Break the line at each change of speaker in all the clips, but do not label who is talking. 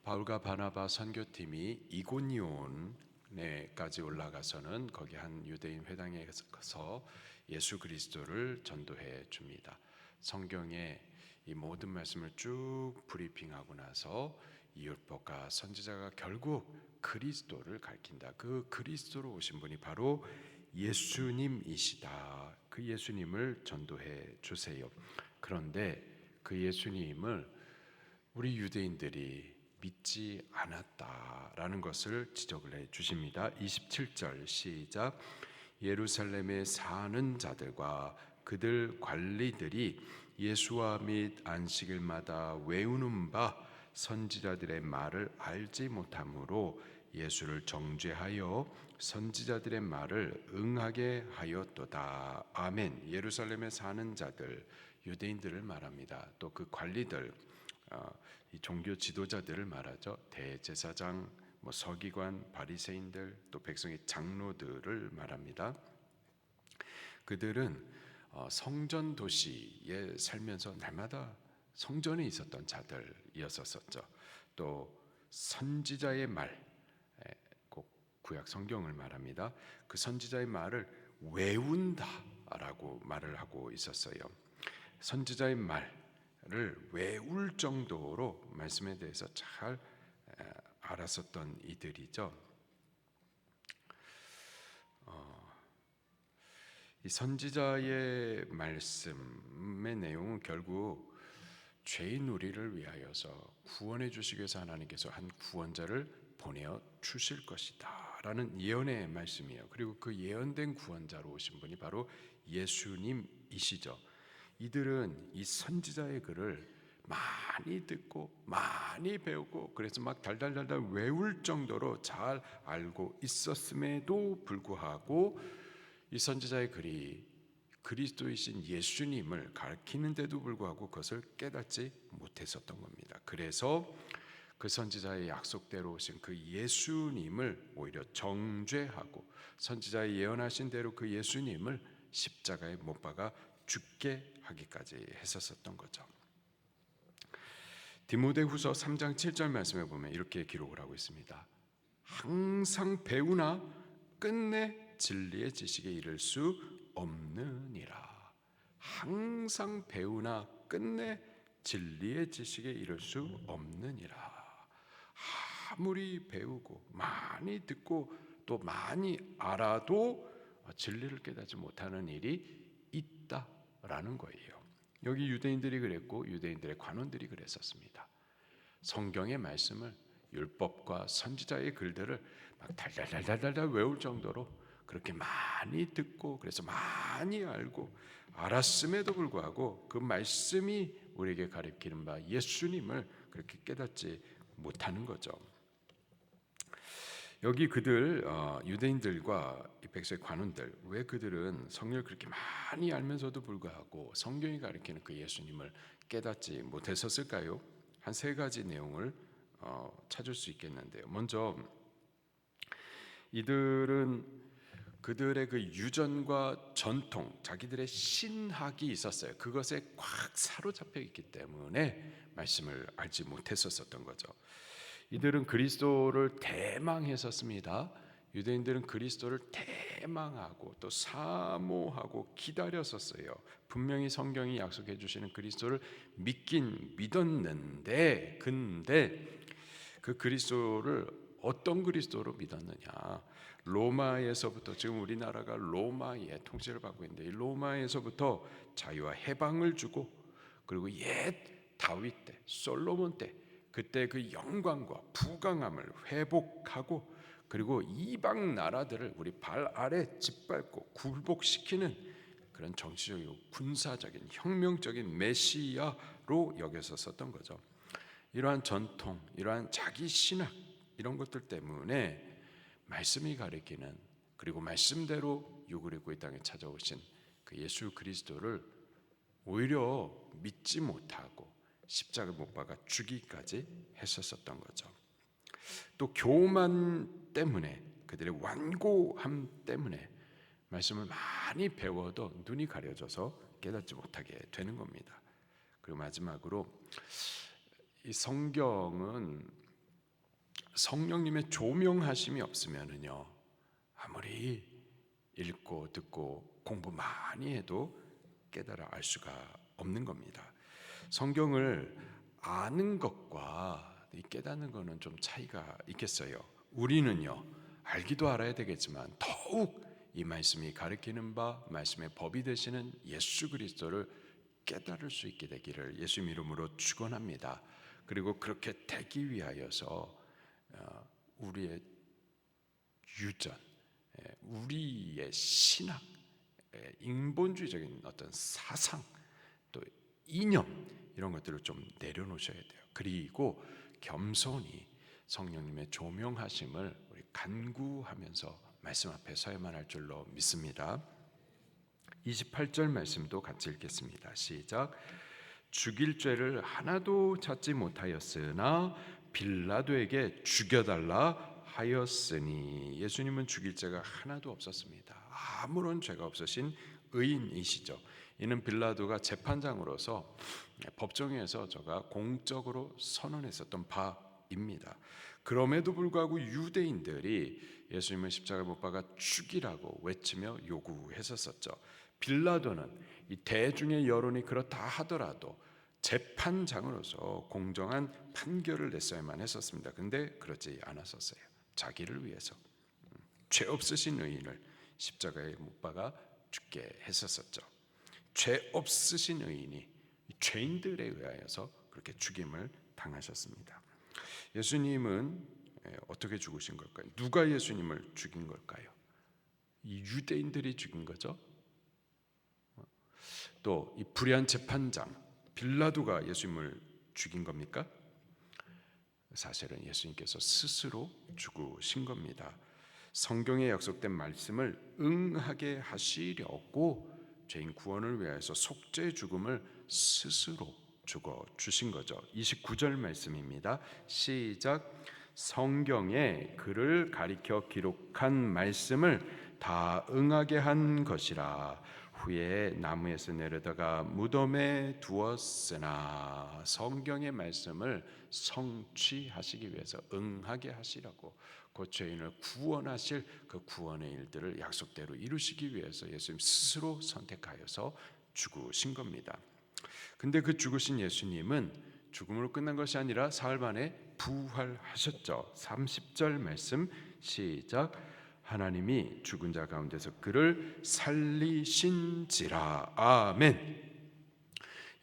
바울과 바나바 선교팀이 이고니온에까지 올라가서는 거기 한 유대인 회당에 가서 예수 그리스도를 전도해 줍니다. 성경에 이 모든 말씀을 쭉 브리핑하고 나서 이 율법과 선지자가 결국 그리스도를 가리킨다. 그 그리스도로 오신 분이 바로 예수님이시다. 그 예수님을 전도해 주세요. 그런데 그 예수님을 우리 유대인들이 믿지 않았다라는 것을 지적을 해 주십니다. 27절 시작. 예루살렘에 사는 자들과 그들 관리들이 예수와 및 안식일마다 외우는 바 선지자들의 말을 알지 못함으로 예수를 정죄하여 선지자들의 말을 응하게 하였도다. 아멘. 예루살렘에 사는 자들, 유대인들을 말합니다. 또 그 관리들, 이 종교 지도자들을 말하죠. 대제사장, 서기관, 바리새인들, 또 백성의 장로들을 말합니다. 그들은 성전 도시에 살면서 날마다 성전에 있었던 자들이었었죠. 또 선지자의 말, 꼭 구약 성경을 말합니다. 그 선지자의 말을 외운다라고 말을 하고 있었어요. 선지자의 말을 외울 정도로 말씀에 대해서 잘 알았었던 이들이죠. 이 선지자의 말씀의 내용은 결국 죄인 우리를 위하여서 구원해 주시기 위해서 하나님께서 한 구원자를 보내어 주실 것이다 라는 예언의 말씀이에요. 그리고 그 예언된 구원자로 오신 분이 바로 예수님이시죠. 이들은 이 선지자의 글을 많이 듣고 많이 배우고 그래서 막 달달달달 외울 정도로 잘 알고 있었음에도 불구하고 이 선지자의 글이 그리스도이신 예수님을 가리키는데도 불구하고 그것을 깨닫지 못했었던 겁니다. 그래서 그 선지자의 약속대로 오신 그 예수님을 오히려 정죄하고 선지자의 예언하신 대로 그 예수님을 십자가에 못 박아 죽게 하기까지 했었던 거죠. 디모데후서 3장 7절 말씀에 보면 이렇게 기록을 하고 있습니다. 항상 배우나 끝내 진리의 지식에 이를 수 없느니라. 항상 배우나 끝내 진리의 지식에 이를 수 없느니라. 아무리 배우고 많이 듣고 또 많이 알아도 진리를 깨닫지 못하는 일이 있다라는 거예요. 여기 유대인들이 그랬고 유대인들의 관원들이 그랬었습니다. 성경의 말씀을 율법과 선지자의 글들을 막 달달달달달 외울 정도로 그렇게 많이 듣고 그래서 많이 알고 알았음에도 불구하고 그 말씀이 우리에게 가리키는 바 예수님을 그렇게 깨닫지 못하는 거죠. 여기 그들 유대인들과 이 백성의 관원들 왜 그들은 성경을 그렇게 많이 알면서도 불구하고 성경이 가리키는 그 예수님을 깨닫지 못했었을까요? 한 세 가지 내용을 찾을 수 있겠는데요. 먼저 이들은 그들의 그 유전과 전통, 자기들의 신학이 있었어요. 그것에 꽉 사로잡혀 있기 때문에 말씀을 알지 못했었던 거죠. 이들은 그리스도를 대망했었습니다. 유대인들은 그리스도를 대망하고 또 사모하고 기다렸었어요. 분명히 성경이 약속해 주시는 그리스도를 믿긴 믿었는데, 근데 그 그리스도를 어떤 그리스도로 믿었느냐? 로마에서부터 지금 우리나라가 로마의 통치를 받고 있는데 이 로마에서부터 자유와 해방을 주고 그리고 옛 다윗 때, 솔로몬 때 그때 그 영광과 부강함을 회복하고 그리고 이방 나라들을 우리 발 아래 짓밟고 굴복시키는 그런 정치적이고 군사적인 혁명적인 메시아로 여겼었던 거죠. 이러한 전통, 이러한 자기 신학 이런 것들 때문에 말씀이 가리키는 그리고 말씀대로 육을 입고 이 땅에 찾아오신 그 예수 그리스도를 오히려 믿지 못하고 십자가 못 박아 죽이기까지 했었던 거죠. 또 교만 때문에 그들의 완고함 때문에 말씀을 많이 배워도 눈이 가려져서 깨닫지 못하게 되는 겁니다. 그리고 마지막으로 이 성경은 성령님의 조명하심이 없으면은요, 아무리 읽고 듣고 공부 많이 해도 깨달아 알 수가 없는 겁니다. 성경을 아는 것과 깨닫는 것은 좀 차이가 있겠어요. 우리는요, 알기도 알아야 되겠지만 더욱 이 말씀이 가르치는 바, 말씀의 법이 되시는 예수 그리스도를 깨달을 수 있게 되기를 예수님 이름으로 축원합니다. 그리고 그렇게 되기 위하여서 우리의 유전, 우리의 신학, 인본주의적인 어떤 사상, 또 이념, 이런 것들을 좀 내려놓으셔야 돼요. 그리고 겸손히 성령님의 조명하심을 우리 간구하면서 말씀 앞에 서야만 할 줄로 믿습니다. 28절 말씀도 같이 읽겠습니다. 시작. 죽일 죄를 하나도 찾지 못하였으나 빌라도에게 죽여달라 하였으니, 예수님은 죽일 죄가 하나도 없었습니다. 아무런 죄가 없으신 의인이시죠. 이는 빌라도가 재판장으로서 법정에서 저가 공적으로 선언했었던 바입니다. 그럼에도 불구하고 유대인들이 예수님을 십자가에 못 박아 죽이라고 외치며 요구했었죠. 빌라도는 이 대중의 여론이 그렇다 하더라도 재판장으로서 공정한 판결을 냈어야만 했었습니다. 근데 그렇지 않았었어요. 자기를 위해서 죄 없으신 의인을 십자가에 못 박아 죽게 했었죠. 죄 없으신 의인이 죄인들에 의하여서 그렇게 죽임을 당하셨습니다. 예수님은 어떻게 죽으신 걸까요? 누가 예수님을 죽인 걸까요? 이 유대인들이 죽인 거죠. 또 이 불의한 재판장 빌라도가 예수님을 죽인 겁니까? 사실은 예수님께서 스스로 죽으신 겁니다. 성경에 약속된 말씀을 응하게 하시려고 죄인 구원을 위해서 속죄 죽음을 스스로 죽어 주신 거죠. 29절 말씀입니다. 시작. 성경에 그를 가리켜 기록한 말씀을 다 응하게 한 것이라. 후에 나무에서 내려다가 무덤에 두었으나, 성경의 말씀을 성취하시기 위해서 응하게 하시라고, 그 죄인을 구원하실 그 구원의 일들을 약속대로 이루시기 위해서 예수님 스스로 선택하여서 죽으신 겁니다. 근데 그 죽으신 예수님은 죽음으로 끝난 것이 아니라 사흘 만에 부활하셨죠. 30절 말씀 시작. 하나님이 죽은 자 가운데서 그를 살리신지라. 아멘.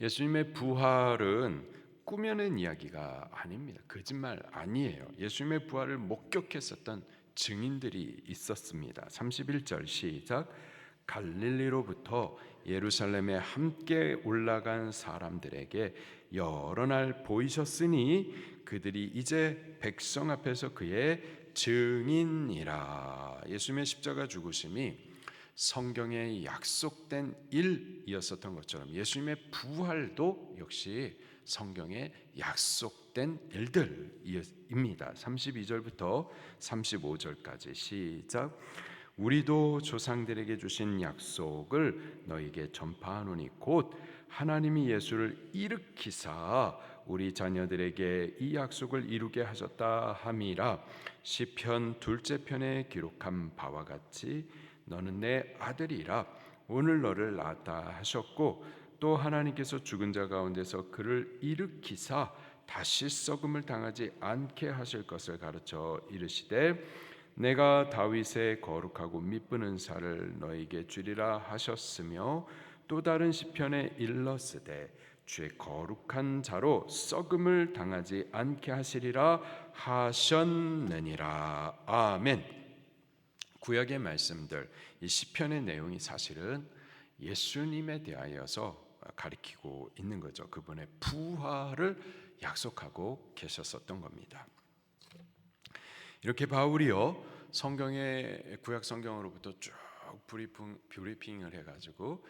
예수님의 부활은 꾸며낸 이야기가 아닙니다. 거짓말 아니에요. 예수님의 부활을 목격했었던 증인들이 있었습니다. 31절 시작. 갈릴리로부터 예루살렘에 함께 올라간 사람들에게 여러 날 보이셨으니 그들이 이제 백성 앞에서 그의 증인이라. 예수님의 십자가 죽으심이 성경에 약속된 일이었었던 것처럼 예수님의 부활도 역시 성경에 약속된 일들입니다. 32절부터 35절까지 시작. 우리도 조상들에게 주신 약속을 너희에게 전파하노니 곧 하나님이 예수를 일으키사 우리 자녀들에게 이 약속을 이루게 하셨다 함이라. 시편 둘째 편에 기록한 바와 같이 너는 내 아들이라 오늘 너를 낳았다 하셨고, 또 하나님께서 죽은 자 가운데서 그를 일으키사 다시 썩음을 당하지 않게 하실 것을 가르쳐 이르시되 내가 다윗의 거룩하고 미쁘는 살을 너에게 주리라 하셨으며, 또 다른 시편에 일렀으되 주의 거룩한 자로 썩음을 당하지 않게 하시리라 하셨느니라. 아멘. 구약의 말씀들, 이 시편의 내용이 사실은 예수님에 대하여서 가리키고 있는 거죠. 그분의 부활을 약속하고 계셨었던 겁니다. 이렇게 바울이요, 성경의 구약 성경으로부터 쭉 브리핑을 해가지고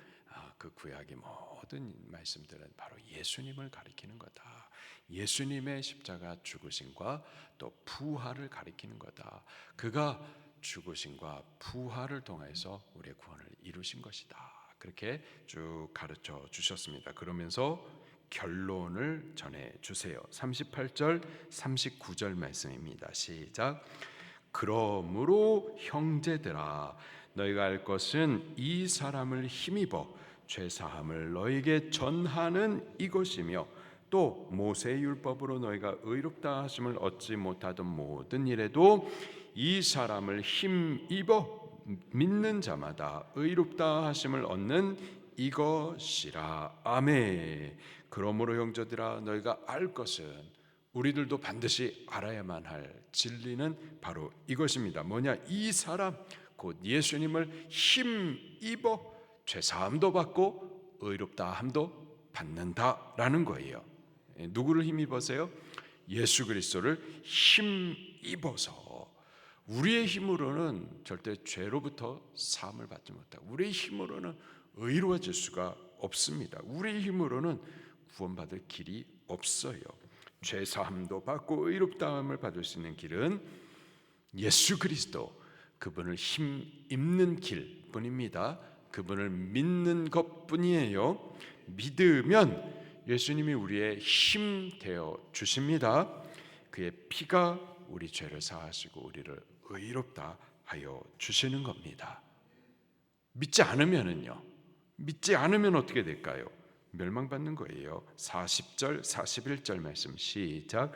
그 구약의 모든 말씀들은 바로 예수님을 가리키는 거다. 예수님의 십자가 죽으심과 또 부활을 가리키는 거다. 그가 죽으심과 부활을 통해서 우리의 구원을 이루신 것이다. 그렇게 쭉 가르쳐 주셨습니다. 그러면서 결론을 전해 주세요. 38절 39절 말씀입니다. 시작. 그러므로 형제들아 너희가 알 것은 이 사람을 힘입어 죄 사함을 너희에게 전하는 이것이며 또 모세의 율법으로 너희가 의롭다 하심을 얻지 못하던 모든 일에도 이 사람을 힘입어 믿는 자마다 의롭다 하심을 얻는 이것이라. 아멘. 그러므로 형제들아 너희가 알 것은, 우리들도 반드시 알아야만 할 진리는 바로 이것입니다. 뭐냐? 이 사람 곧 예수님을 힘입어 죄사함도 받고 의롭다 함도 받는다라는 거예요. 누구를 힘입어서요? 예수 그리스도를 힘입어서. 우리의 힘으로는 절대 죄로부터 사함을 받지 못하고 우리의 힘으로는 의로워질 수가 없습니다. 우리의 힘으로는 구원받을 길이 없어요. 죄사함도 받고 의롭다함을 받을 수 있는 길은 예수 그리스도, 그분을 힘입는 길뿐입니다. 그분을 믿는 것뿐이에요. 믿으면 예수님이 우리의 힘 되어 주십니다. 그의 피가 우리 죄를 사하시고 우리를 의롭다 하여 주시는 겁니다. 믿지 않으면 어떻게 될까요? 멸망받는 거예요. 40절 41절 말씀 시작.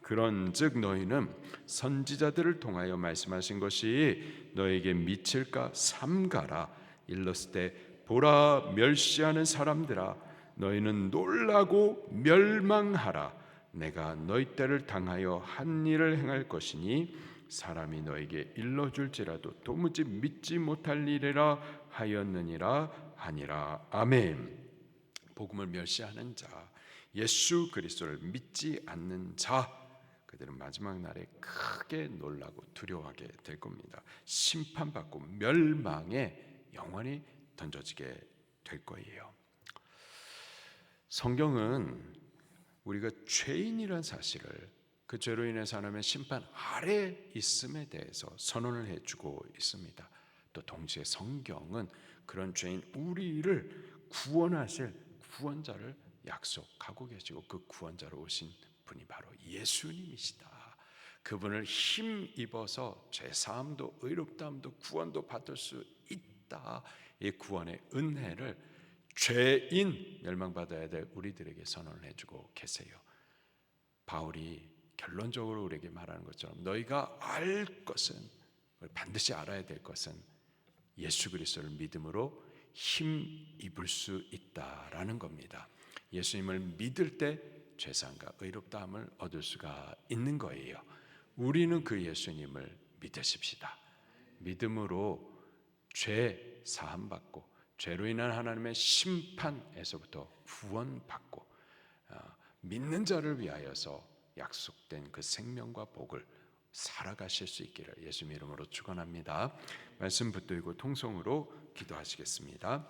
그런즉 너희는 선지자들을 통하여 말씀하신 것이 너에게 미칠까 삼가라. 일렀을 때 보라 멸시하는 사람들아 너희는 놀라고 멸망하라. 내가 너희 때를 당하여 한 일을 행할 것이니 사람이 너에게 일러줄지라도 도무지 믿지 못할 일이라 하였느니라 하니라. 아멘. 복음을 멸시하는 자, 예수 그리스도를 믿지 않는 자, 그들은 마지막 날에 크게 놀라고 두려워하게 될 겁니다. 심판받고 멸망에 영원히 던져지게 될 거예요. 성경은 우리가 죄인이라는 사실을, 그 죄로 인해서 하나님의 심판 아래 있음에 대해서 선언을 해주고 있습니다. 또 동시에 성경은 그런 죄인 우리를 구원하실 구원자를 약속하고 계시고 그 구원자로 오신 분이 바로 예수님이시다. 그분을 힘입어서 죄사함도 의롭다함도 구원도 받을 수 있다. 이 구원의 은혜를 죄인, 멸망받아야 될 우리들에게 선언을 해주고 계세요. 바울이 결론적으로 우리에게 말하는 것처럼 너희가 알 것은, 반드시 알아야 될 것은 예수 그리스도를 믿음으로 힘입을 수 있다라는 겁니다. 예수님을 믿을 때 죄사함과 의롭다함을 얻을 수가 있는 거예요. 우리는 그 예수님을 믿으십시다. 믿음으로 죄 사함 받고 죄로 인한 하나님의 심판에서부터 구원받고 믿는 자를 위하여서 약속된 그 생명과 복을 살아가실 수 있기를 예수님 이름으로 축원합니다. 말씀 붙들고 통성으로 기도하시겠습니다.